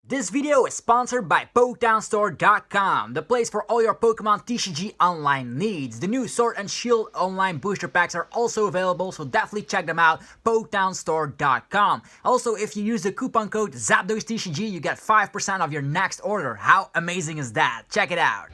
This video is sponsored by PokedownStore.com, the place for all your Pokemon TCG online needs. The new Sword and Shield online booster packs are also available, so definitely check them out, PokedownStore.com. Also, if you use the coupon code ZapDoseTCG, you get 5% off your next order. How amazing is that? Check it out.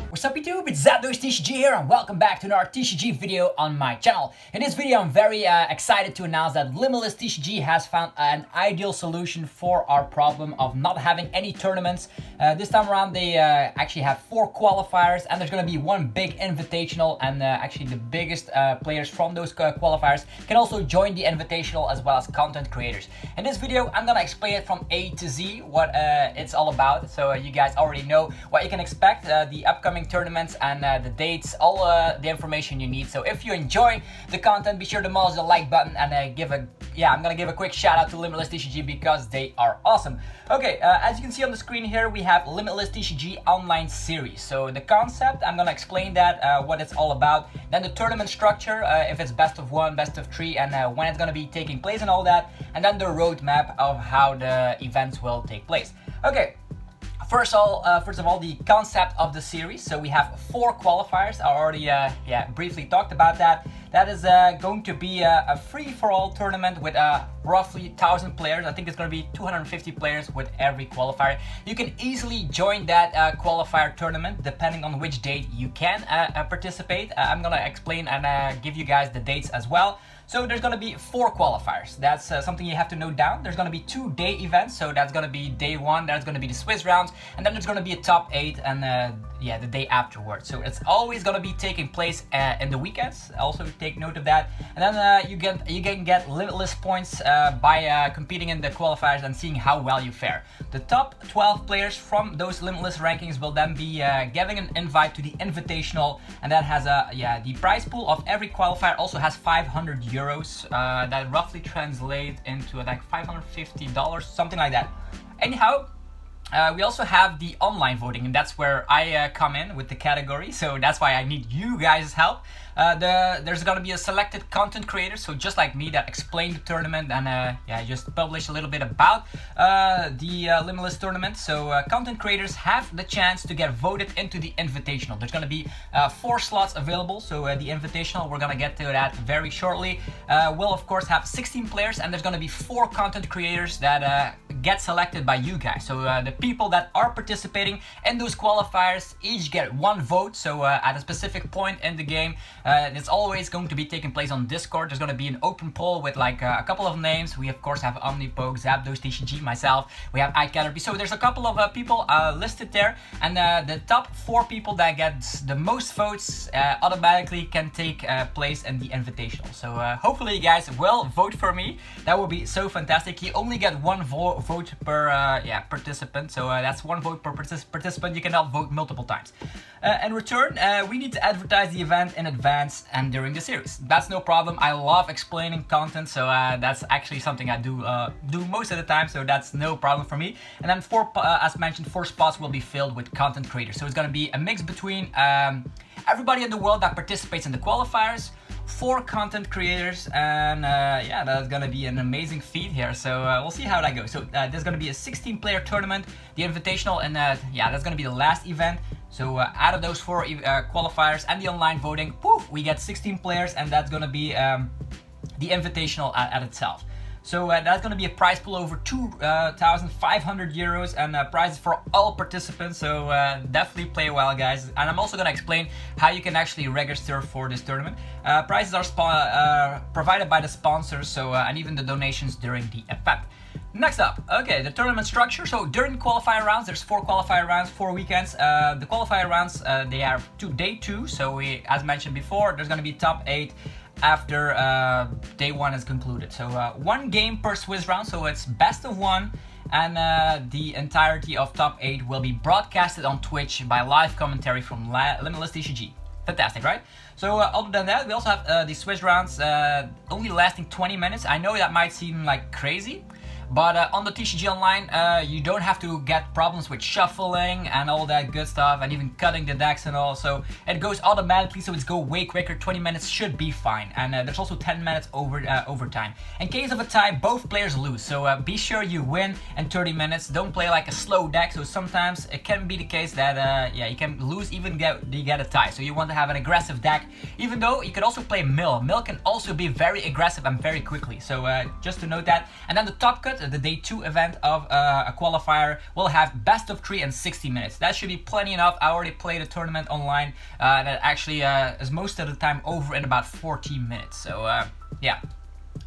What's up YouTube, it's ZapDoseTCG here and welcome back to another TCG video on my channel. In this video I'm very excited to announce that LimitlessTCG has found an ideal solution for our problem of not having any tournaments. This time around they actually have 4 qualifiers and there's going to be one big invitational, and actually the biggest players from those qualifiers can also join the invitational as well as content creators. In this video I'm going to explain it from A to Z what it's all about, so you guys already know what you can expect, the upcoming tournaments and the dates, all the information you need. So if you enjoy the content, be sure to mash the like button and I'm gonna give a quick shout out to LimitlessTCG because they are awesome. Okay, as you can see on the screen here, we have LimitlessTCG Online Series. So the concept, I'm gonna explain that, what it's all about. Then the tournament structure, if it's best of 1, best of 3, and when it's gonna be taking place and all that. And then the roadmap of how the events will take place. Okay. First of all, the concept of the series. So we have 4 qualifiers. I already briefly talked about that. That is going to be a free-for-all tournament with roughly 1,000 players. I think it's going to be 250 players with every qualifier. You can easily join that qualifier tournament depending on which date you can participate. I'm going to explain and give you guys the dates as well. So there's going to be 4 qualifiers. That's something you have to note down. There's going to be 2 day events. So that's going to be day 1. That's going to be the Swiss rounds. And then there's going to be a top 8 and the day afterwards. So it's always going to be taking place in the weekends. Also take note of that. And then you can get limitless points by competing in the qualifiers and seeing how well you fare. The top 12 players from those limitless rankings will then be getting an invite to the invitational. And that has the prize pool of every qualifier also has 500 euros. That roughly translate into like $550, something like that. Anyhow, we also have the online voting, and that's where I come in with the category. So that's why I need you guys' help. There's gonna be a selected content creator, so just like me, that explain the tournament and just publish a little bit about the Limitless tournament. So content creators have the chance to get voted into the invitational. There's gonna be 4 slots available. So the invitational, we're gonna get to that very shortly. We'll of course have 16 players, and there's gonna be 4 content creators that get selected by you guys. So the people that are participating in those qualifiers each get 1 vote. So at a specific point in the game, it's always going to be taking place on Discord. There's going to be an open poll with like a couple of names. We of course have OmniPoke, ZapDoseTCG, myself. We have iCaterpie. So there's a couple of people listed there, and the top 4 people that get the most votes automatically can take place in the invitational. So hopefully you guys will vote for me. That will be so fantastic. You only get 1 vote per participant. So that's 1 vote per participant. You cannot vote multiple times. In return, we need to advertise the event in advance and during the series. That's no problem. I love explaining content, so that's actually something I do most of the time. So that's no problem for me. And then as mentioned, 4 spots will be filled with content creators. So it's going to be a mix between everybody in the world that participates in the qualifiers, 4 content creators, and that's gonna be an amazing feat here. So we'll see how that goes. So there's gonna be a 16-player tournament, the invitational, and that's gonna be the last event. So out of those 4 qualifiers and the online voting, poof, we get 16 players, and that's gonna be the invitational at itself. So that's going to be a prize pool over 2,500 euros and prizes for all participants. So definitely play well, guys. And I'm also going to explain how you can actually register for this tournament. Prizes are provided by the sponsors, so and even the donations during the event. Next up, okay, the tournament structure. So during qualifier rounds, there's 4 qualifier rounds, 4 weekends. The qualifier rounds, they are day 2. So as mentioned before, there's going to be top 8 after day 1 is concluded. So 1 game per Swiss round, so it's best of 1, and the entirety of top 8 will be broadcasted on Twitch by live commentary from LimitlessTCG. Fantastic, right? So other than that, we also have the Swiss rounds only lasting 20 minutes. I know that might seem like crazy, But on the TCG Online, you don't have to get problems with shuffling and all that good stuff, and even cutting the decks and all. So it goes automatically, so it's go way quicker. 20 minutes should be fine, and there's also 10 minutes overtime. In case of a tie, both players lose, so be sure you win in 30 minutes. Don't play like a slow deck, so sometimes it can be the case that yeah, you can lose even get a tie. So you want to have an aggressive deck, even though you could also play mill. Mill can also be very aggressive and very quickly, so just to note that. And then the top cut, the day 2 event of a qualifier, will have best of 3 and 60 minutes. That should be plenty enough. I already played a tournament online that actually is most of the time over in about 14 minutes, so yeah.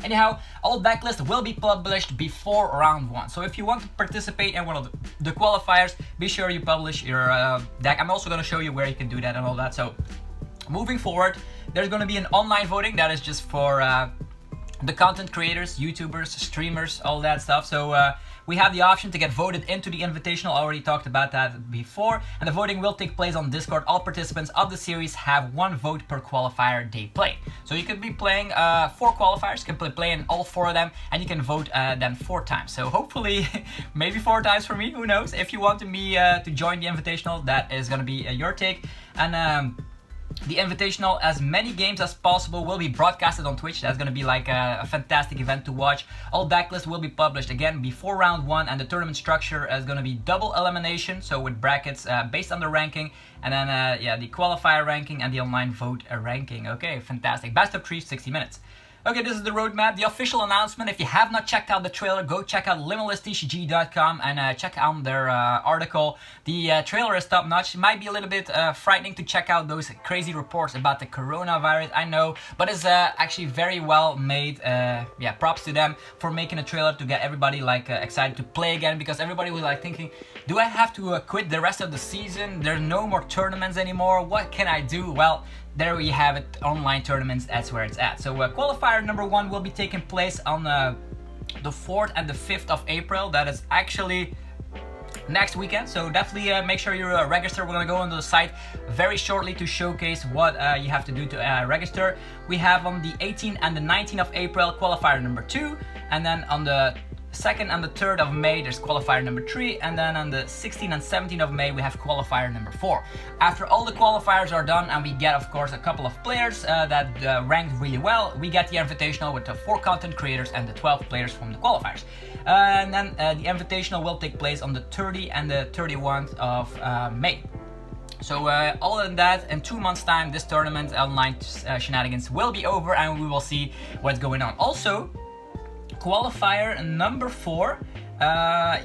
Anyhow, all decklists will be published before round 1. So if you want to participate in one of the qualifiers, be sure you publish your deck. I'm also going to show you where you can do that and all that. So moving forward, there's going to be an online voting that is just for the content creators, YouTubers, streamers, all that stuff. So we have the option to get voted into the Invitational. I already talked about that before. And the voting will take place on Discord. All participants of the series have 1 vote per qualifier they play. So you could be playing 4 qualifiers, you can play in all 4 of them, and you can vote them 4 times. So hopefully, maybe 4 times for me, who knows. If you want me to join the Invitational, that is going to be your take. And the Invitational, as many games as possible, will be broadcasted on Twitch. That's going to be like a fantastic event to watch. All decklists will be published again before round 1, and the tournament structure is going to be double elimination, so with brackets based on the ranking, and then yeah, the qualifier ranking and the online vote ranking. Okay, fantastic. Best of 3, 60 minutes. Okay, this is the roadmap, the official announcement. If you have not checked out the trailer, go check out LimitlessTCG.com and check out their article. The trailer is top notch. It might be a little bit frightening to check out those crazy reports about the coronavirus, I know, but it's actually very well made. Yeah, props to them for making a trailer to get everybody like excited to play again, because everybody was like thinking, do I have to quit the rest of the season? There are no more tournaments anymore. What can I do? Well, there we have it, online tournaments, that's where it's at. So qualifier number 1 will be taking place on the 4th and the 5th of April. That is actually next weekend, so definitely make sure you're registered. We're gonna go onto the site very shortly to showcase what you have to do to register. We have on the 18th and the 19th of April qualifier number 2, and then on the 2nd and the 3rd of May there's qualifier number 3, and then on the 16th and 17th of May we have qualifier number 4. After all the qualifiers are done and we get of course a couple of players that ranked really well, we get the Invitational with the 4 content creators and the 12 players from the qualifiers. And then the Invitational will take place on the 30th and the 31st of May. So all of that, in 2 months time this tournament online shenanigans will be over, and we will see what's going on. Also, qualifier number 4,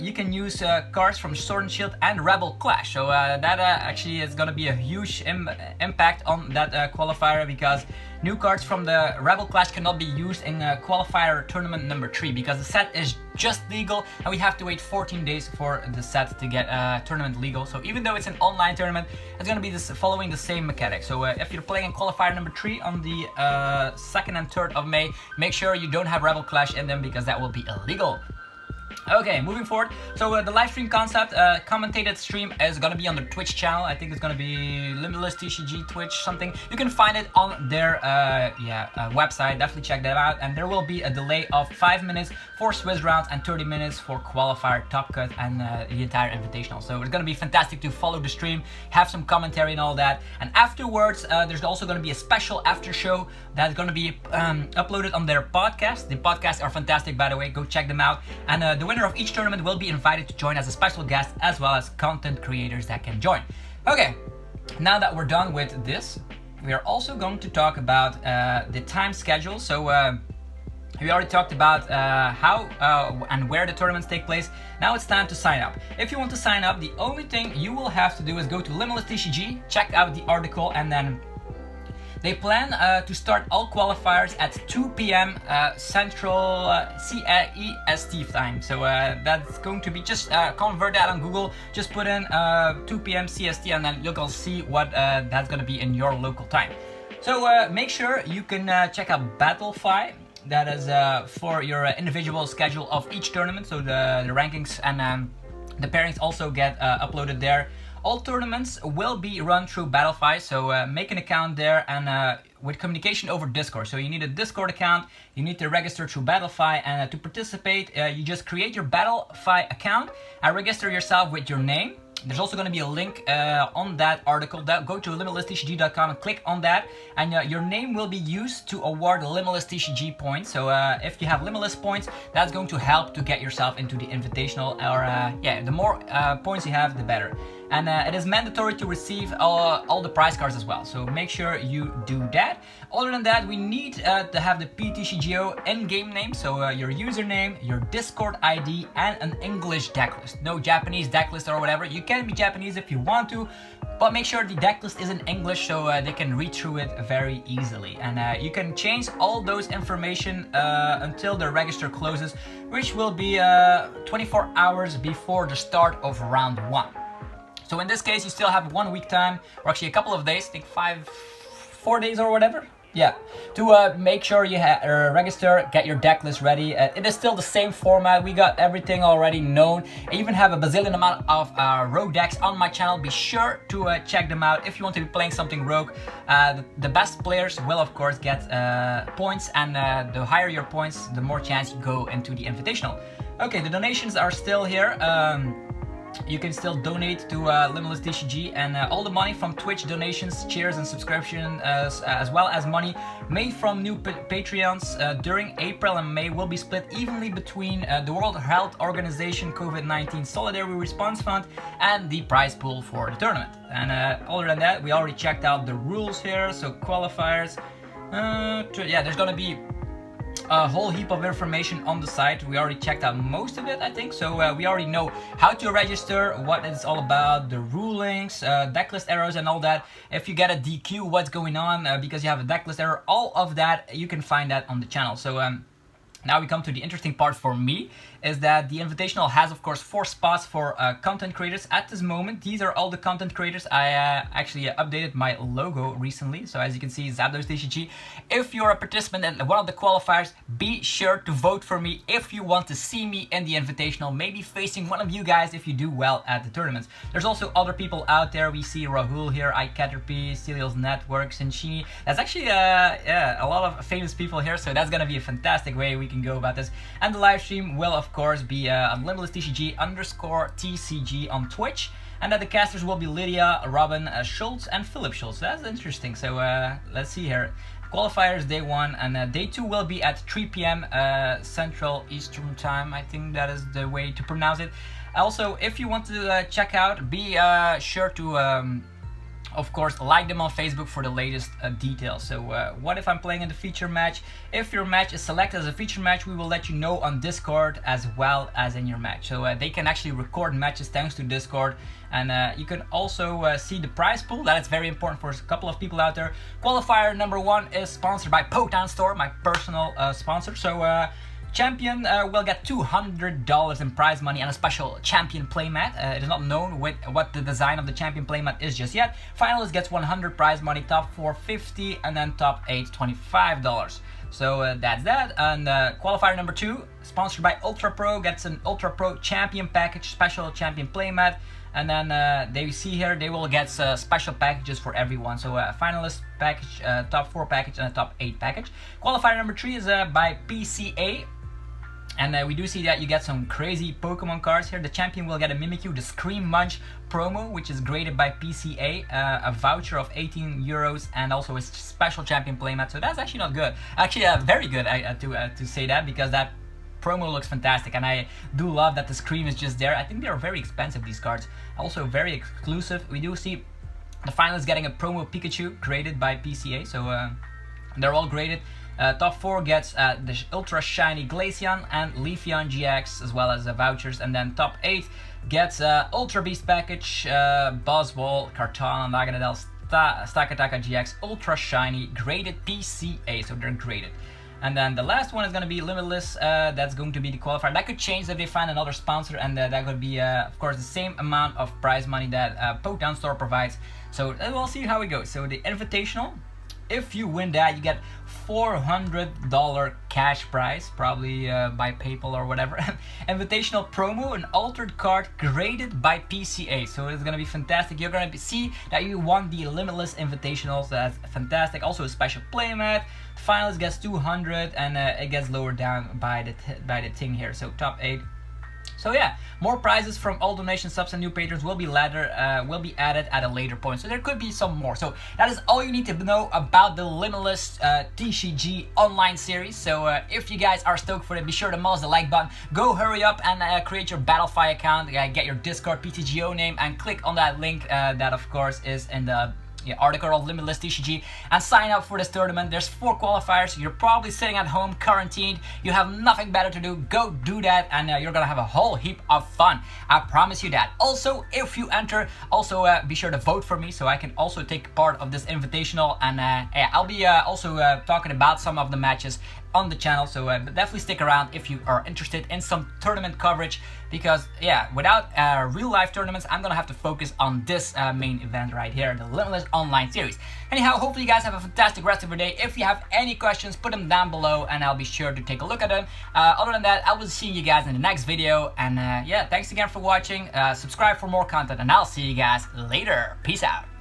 you can use cards from Sword and Shield and Rebel Clash. So that actually is going to be a huge impact on that qualifier, because new cards from the Rebel Clash cannot be used in qualifier tournament number 3, because the set is just legal and we have to wait 14 days for the set to get tournament legal. So even though it's an online tournament, it's going to be following the same mechanic. So if you're playing in qualifier number 3 on the 2nd and 3rd of May, make sure you don't have Rebel Clash in them, because that will be illegal. Okay, moving forward. So the live stream concept, commentated stream is gonna be on the Twitch channel. I think it's gonna be LimitlessTCG Twitch something. You can find it on their website. Definitely check that out. And there will be a delay of 5 minutes for Swiss rounds and 30 minutes for qualifier, top cut, and the entire Invitational. So it's gonna be fantastic to follow the stream, have some commentary and all that. And afterwards, there's also gonna be a special after show that's gonna be uploaded on their podcast. The podcasts are fantastic, by the way. Go check them out. And the winner of each tournament will be invited to join as a special guest, as well as content creators that can join. Okay, now that we're done with this, we are also going to talk about the time schedule. So we already talked about how and where the tournaments take place. Now it's time to sign up. If you want to sign up, the only thing you will have to do is go to LimitlessTCG, check out the article, and then they plan to start all qualifiers at 2 p.m. Central CEST time. So that's going to be, just convert that on Google. Just put in 2 p.m. CST, and then you'll see what that's going to be in your local time. So make sure you can check out Battlefy. That is for your individual schedule of each tournament. So the rankings and the pairings also get uploaded there. All tournaments will be run through Battlefy, so make an account there, and with communication over Discord. So you need a Discord account, you need to register through Battlefy, and to participate, you just create your Battlefy account and register yourself with your name. There's also going to be a link on that article. Go to LimitlessTCG.com and click on that, and your name will be used to award Limitless TCG points. So if you have Limitless points, that's going to help to get yourself into the Invitational. Or yeah, the more points you have, the better. And it is mandatory to receive all the prize cards as well. So make sure you do that. Other than that, we need to have the TCGO in-game name. So your username, your Discord ID, and an English deck list. No Japanese deck list or whatever. You can be Japanese if you want to, but make sure the deck list is in English so they can read through it very easily. And you can change all those information until the register closes, which will be 24 hours before the start of round 1. So in this case, you still have 1 week time, or actually a couple of days, I think 4 days or whatever. Yeah, to make sure you register, get your deck list ready. It is still the same format. We got everything already known. I even have a bazillion amount of rogue decks on my channel. Be sure to check them out if you want to be playing something rogue. The best players will of course get points, and the higher your points, the more chance you go into the Invitational. Okay, the donations are still here. You can still donate to Limitless TCG, and all the money from Twitch donations, cheers, and subscription, as well as money made from new Patreons during April and May, will be split evenly between the World Health Organization COVID-19 Solidarity Response Fund and the prize pool for the tournament. And other than that, we already checked out the rules here. So qualifiers, yeah, there's gonna be a whole heap of information on the site. We already checked out most of it, I think. So we already know how to register, what it's all about, the rulings, decklist errors and all that. If you get a DQ, what's going on because you have a decklist error, all of that, you can find that on the channel. So now we come to the interesting part for me, is that the Invitational has, of course, 4 spots for content creators at this moment. These are all the content creators. I actually updated my logo recently. So as you can see, LimitlessTCG. If you're a participant in one of the qualifiers, be sure to vote for me if you want to see me in the Invitational, maybe facing one of you guys if you do well at the tournaments. There's also other people out there. We see Rahul here, iCaterpie, Celios Network, Sinchini. That's actually yeah, a lot of famous people here, so that's gonna be a fantastic way we can go about this. And the live stream will of course be on LimitlessTCG_TCG on Twitch, and that the casters will be Lydia, Robin Schultz, and Philip Schultz. So that's interesting. So let's see here. Qualifiers day 1, and day 2 will be at 3 p.m. Central Eastern Time. I think that is the way to pronounce it. Also, if you want to check out, be sure to of course, like them on Facebook for the latest details. So what if I'm playing in the feature match? If your match is selected as a feature match, we will let you know on Discord as well as in your match. So they can actually record matches thanks to Discord. And you can also see the prize pool. That is very important for a couple of people out there. Qualifier number 1 is sponsored by Potown Store, my personal sponsor. So champion will get $200 in prize money and a special champion playmat. It is not known what the design of the champion playmat is just yet. Finalist gets 100 prize money, top 4 $50, and then top 8 $25. So that's that. And qualifier number 2, sponsored by Ultra Pro, gets an Ultra Pro champion package, special champion playmat. And then they see here, they will get special packages for everyone. So a finalist package, top 4 package, and a top 8 package. Qualifier number 3 is by PCA. And we do see that you get some crazy Pokemon cards here. The champion will get a Mimikyu, the Scream Munch promo, which is graded by PCA, a voucher of €18, and also a special champion playmat. So that's actually not good. Actually, very good to say that, because that promo looks fantastic, and I do love that the Scream is just there. I think they are very expensive, these cards. Also very exclusive. We do see the finalists getting a promo Pikachu graded by PCA. So they're all graded. Top 4 gets the Ultra Shiny Glaceon and Leafeon GX, as well as vouchers. And then top 8 gets Ultra Beast Package, Buzzwole, Kartana, Naganadel, Stakataka GX, Ultra Shiny, graded PCA, so they're graded. And then the last one is going to be Limitless, that's going to be the qualifier. That could change if they find another sponsor, and that could be, of course, the same amount of prize money that Potown Store provides. So we'll see how it goes. So the Invitational, if you win that, you get $400 cash prize, probably by PayPal or whatever. Invitational promo, an altered card graded by PCA. So it's gonna be fantastic. You're gonna see that you won the Limitless Invitational, so that's fantastic. Also a special playmat. Finalist gets 200, and it gets lowered down by the thing here. So top 8. So yeah, more prizes from all donation subs and new patrons will be added at a later point. So there could be some more. So that is all you need to know about the Limitless TCG online series. So if you guys are stoked for it, be sure to mouse the like button. Go hurry up and create your Battlefy account. Get your Discord TCGO name and click on that link that of course is in the article of Limitless TCG and sign up for this tournament. There's 4 qualifiers. You're probably sitting at home quarantined. You have nothing better to do. Go do that, and you're gonna have a whole heap of fun. I promise you that. Also, if you enter, also be sure to vote for me so I can also take part of this invitational. And yeah, I'll be also talking about some of the matches on the channel, so definitely stick around if you are interested in some tournament coverage, because yeah, without real life tournaments, I'm gonna have to focus on this main event right here, the Limitless Online Series. Anyhow, hopefully you guys have a fantastic rest of your day. If you have any questions, put them down below and I'll be sure to take a look at them. Other than that, I will see you guys in the next video, and yeah, thanks again for watching. Subscribe for more content, and I'll see you guys later. Peace out.